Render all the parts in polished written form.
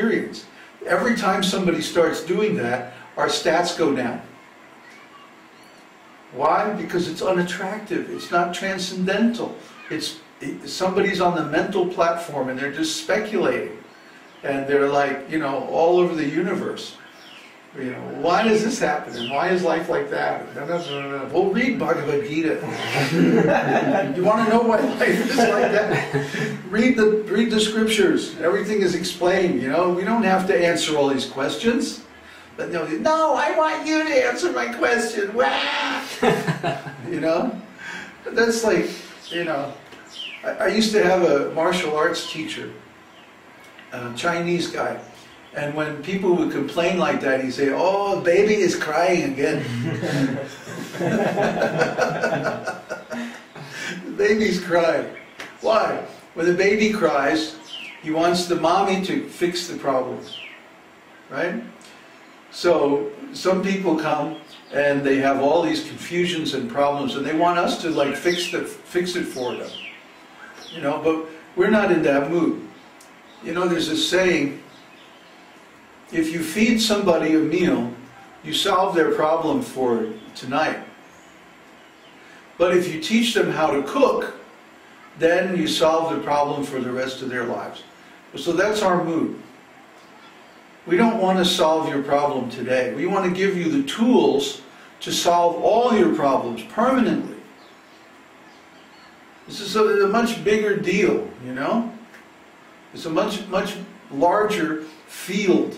experience. Every time somebody starts doing that, our stats go down. Why? Because it's unattractive. It's not transcendental. Somebody's on the mental platform and they're just speculating. And they're like, you know, all over the universe. You know, why does this happen? And why is life like that? Well, read Bhagavad Gita. You want to know why life is like that? Read the scriptures. Everything is explained, you know. We don't have to answer all these questions. But no, I want you to answer my question. Wah! You know? That's like, you know, I used to have a martial arts teacher, a Chinese guy. And when people would complain like that, he'd say, "Oh, the baby is crying again." The baby's crying. Why? When the baby cries, he wants the mommy to fix the problem. Right? So some people come and they have all these confusions and problems and they want us to like fix it for them. You know, but we're not in that mood. You know, there's a saying, if you feed somebody a meal, you solve their problem for tonight. But if you teach them how to cook, then you solve the problem for the rest of their lives. So that's our mood. We don't want to solve your problem today. We want to give you the tools to solve all your problems permanently. This is a much bigger deal, you know? It's a much larger field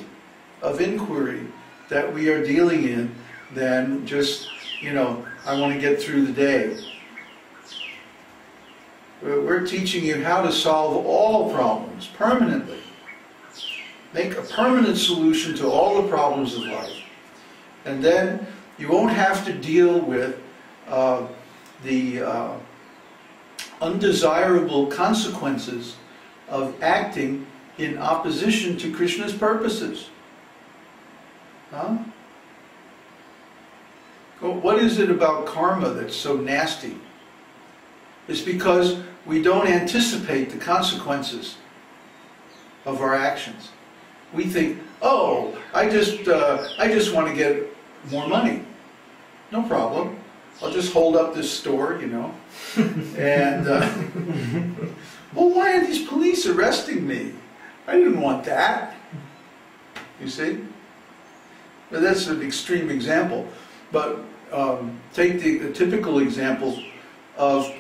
of inquiry that we are dealing in than just, you know, I want to get through the day. We're teaching you how to solve all problems permanently. Make a permanent solution to all the problems of life. And then you won't have to deal with the undesirable consequences of acting in opposition to Krishna's purposes. Huh? Well, what is it about karma that's so nasty? It's because we don't anticipate the consequences of our actions. We think, oh, I just want to get more money. No problem. I'll just hold up this store, you know. And, well, why are these police arresting me? I didn't want that. You see? Now, that's an extreme example. But take the typical example of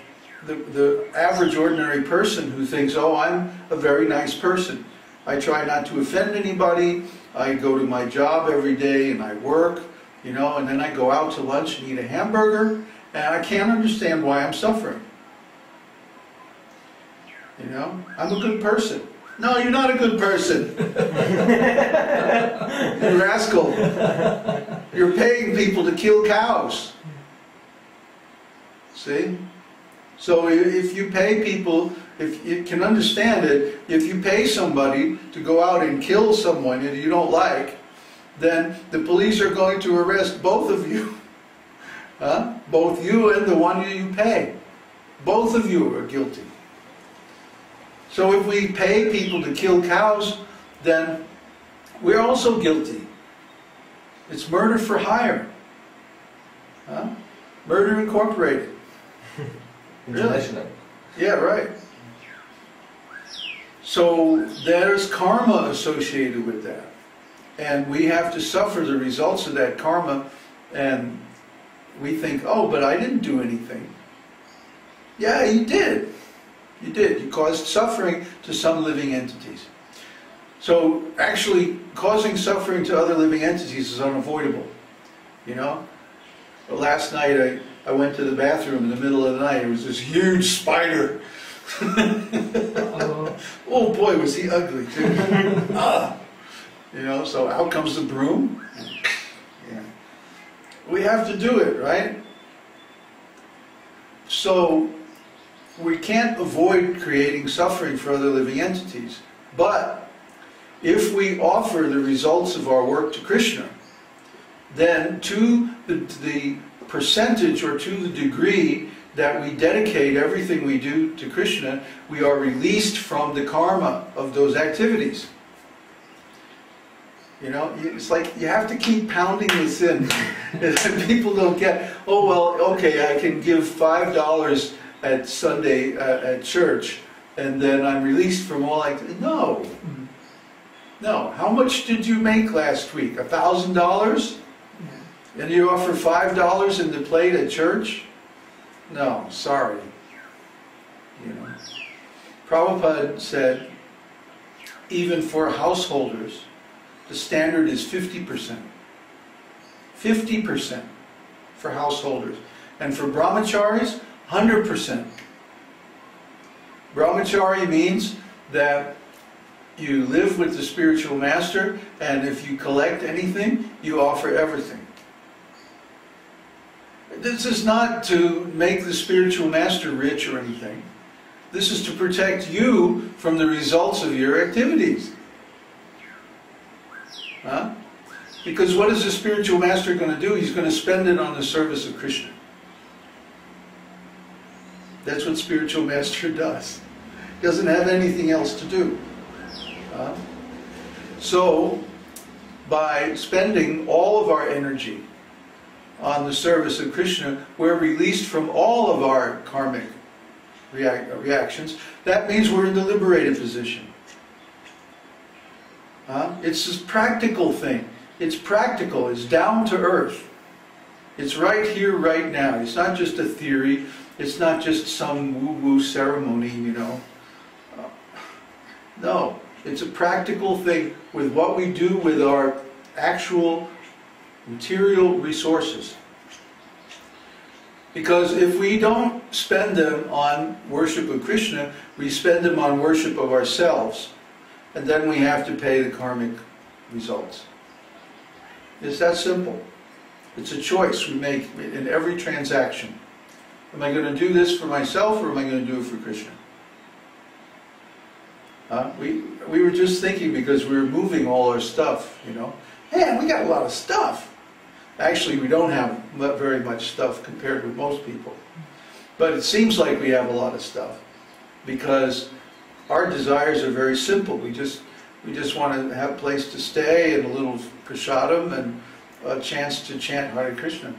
the average ordinary person who thinks, oh, I'm a very nice person. I try not to offend anybody. I go to my job every day and I work, you know, and then I go out to lunch and eat a hamburger, and I can't understand why I'm suffering. You know, I'm a good person. No, you're not a good person. You rascal. You're paying people to kill cows. See? So if you pay people, if you can understand it, if you pay somebody to go out and kill someone that you don't like, then the police are going to arrest both of you. Huh? Both you and the one you pay. Both of you are guilty. So if we pay people to kill cows, then we're also guilty. It's murder for hire. Huh? Murder Incorporated. International. Yeah, right. So there's karma associated with that. And we have to suffer the results of that karma, and we think, oh, but I didn't do anything. Yeah, you did. You did. You caused suffering to some living entities. So actually, causing suffering to other living entities is unavoidable. You know? But last night I went to the bathroom in the middle of the night. It was this huge spider. Oh boy, was he ugly too. You know, so out comes the broom. Yeah. We have to do it, right? So we can't avoid creating suffering for other living entities. But if we offer the results of our work to Krishna, then to the percentage or to the degree that we dedicate everything we do to Krishna, we are released from the karma of those activities. You know, it's like you have to keep pounding this in. And people don't get, oh, well, okay, I can give $5 at Sunday at church, and then I'm released from all I... No. No. How much did you make last week? $1,000? And you offer $5 in the plate at church? No, sorry. You know. Prabhupada said, even for householders, the standard is 50%. 50% for householders. And for brahmacharis, 100%. Brahmachari means that you live with the spiritual master, and if you collect anything, you offer everything. This is not to make the spiritual master rich or anything. This is to protect you from the results of your activities. Huh? Because what is the spiritual master going to do? He's going to spend it on the service of Krishna. That's what spiritual master does. He doesn't have anything else to do. So, by spending all of our energy on the service of Krishna, we're released from all of our karmic reactions. That means we're in the liberated position. It's a practical thing. It's practical. It's down to earth. It's right here, right now. It's not just a theory. It's not just some woo-woo ceremony, you know. No. It's a practical thing with what we do with our actual material resources. Because if we don't spend them on worship of Krishna, we spend them on worship of ourselves. And then we have to pay the karmic results. It's that simple. It's a choice we make in every transaction. Am I going to do this for myself, or am I going to do it for Krishna? We were just thinking, because we were moving all our stuff, you know. Man, we got a lot of stuff. Actually, we don't have very much stuff compared with most people. But it seems like we have a lot of stuff, because our desires are very simple. We just want to have a place to stay, and a little prasadam, and a chance to chant Hare Krishna.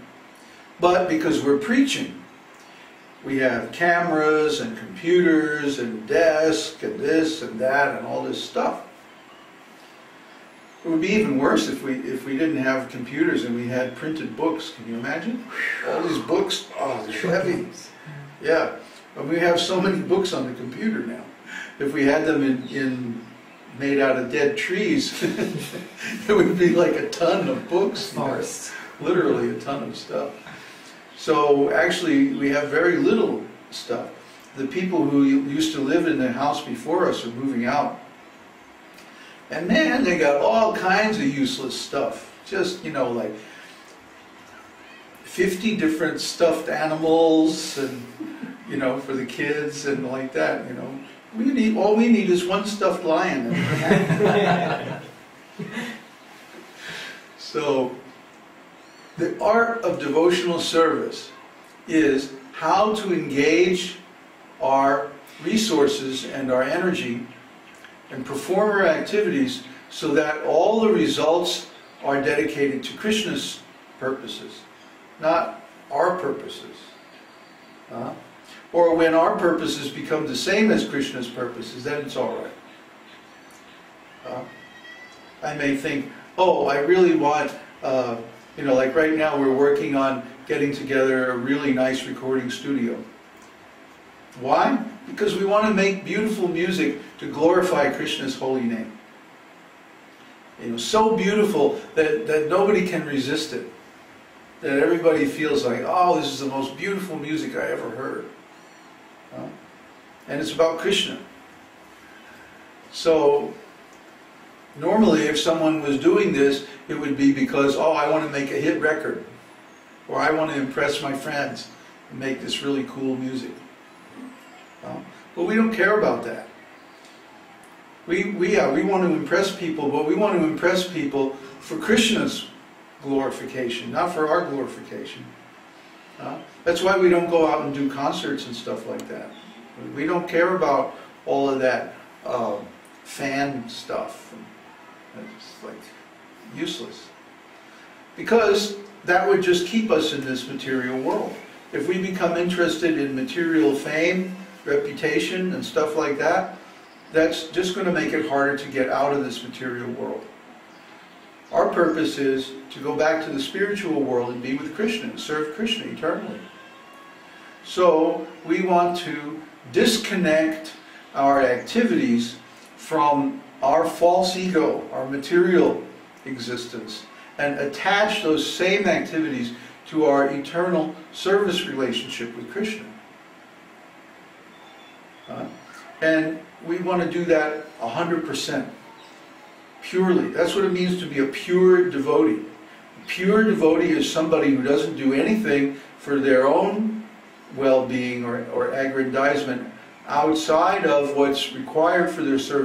But because we're preaching, we have cameras and computers and desks and this and that and all this stuff. It would be even worse if we didn't have computers and we had printed books. Can you imagine? All these books, oh, they're heavy. Yeah, but we have so many books on the computer now. If we had them made out of dead trees, it would be like a ton of books. Literally a ton of stuff. So actually, we have very little stuff. The people who used to live in the house before us are moving out. And man, they got all kinds of useless stuff. Just, you know, like 50 different stuffed animals, and, you know, for the kids and like that, you know. All we need is one stuffed lion. So, the art of devotional service is how to engage our resources and our energy and perform our activities so that all the results are dedicated to Krishna's purposes, not our purposes. Or when our purposes become the same as Krishna's purposes, then it's all right. I may think, oh, I really want, you know, like right now we're working on getting together a really nice recording studio. Why? Because we want to make beautiful music to glorify Krishna's holy name. You know, so beautiful that nobody can resist it. That everybody feels like, oh, this is the most beautiful music I ever heard. And it's about Krishna. So, normally if someone was doing this, it would be because, oh, I want to make a hit record. Or I want to impress my friends and make this really cool music. But we don't care about that. We want to impress people, but we want to impress people for Krishna's glorification, not for our glorification. That's why we don't go out and do concerts and stuff like that. We don't care about all of that fan stuff. It's like, useless. Because that would just keep us in this material world. If we become interested in material fame, reputation, and stuff like that, that's just going to make it harder to get out of this material world. Our purpose is to go back to the spiritual world and be with Krishna and serve Krishna eternally. So we want to disconnect our activities from our false ego, our material existence, and attach those same activities to our eternal service relationship with Krishna. And we want to do that 100%, purely. That's what it means to be a pure devotee. A pure devotee is somebody who doesn't do anything for their own well-being or aggrandizement outside of what's required for their service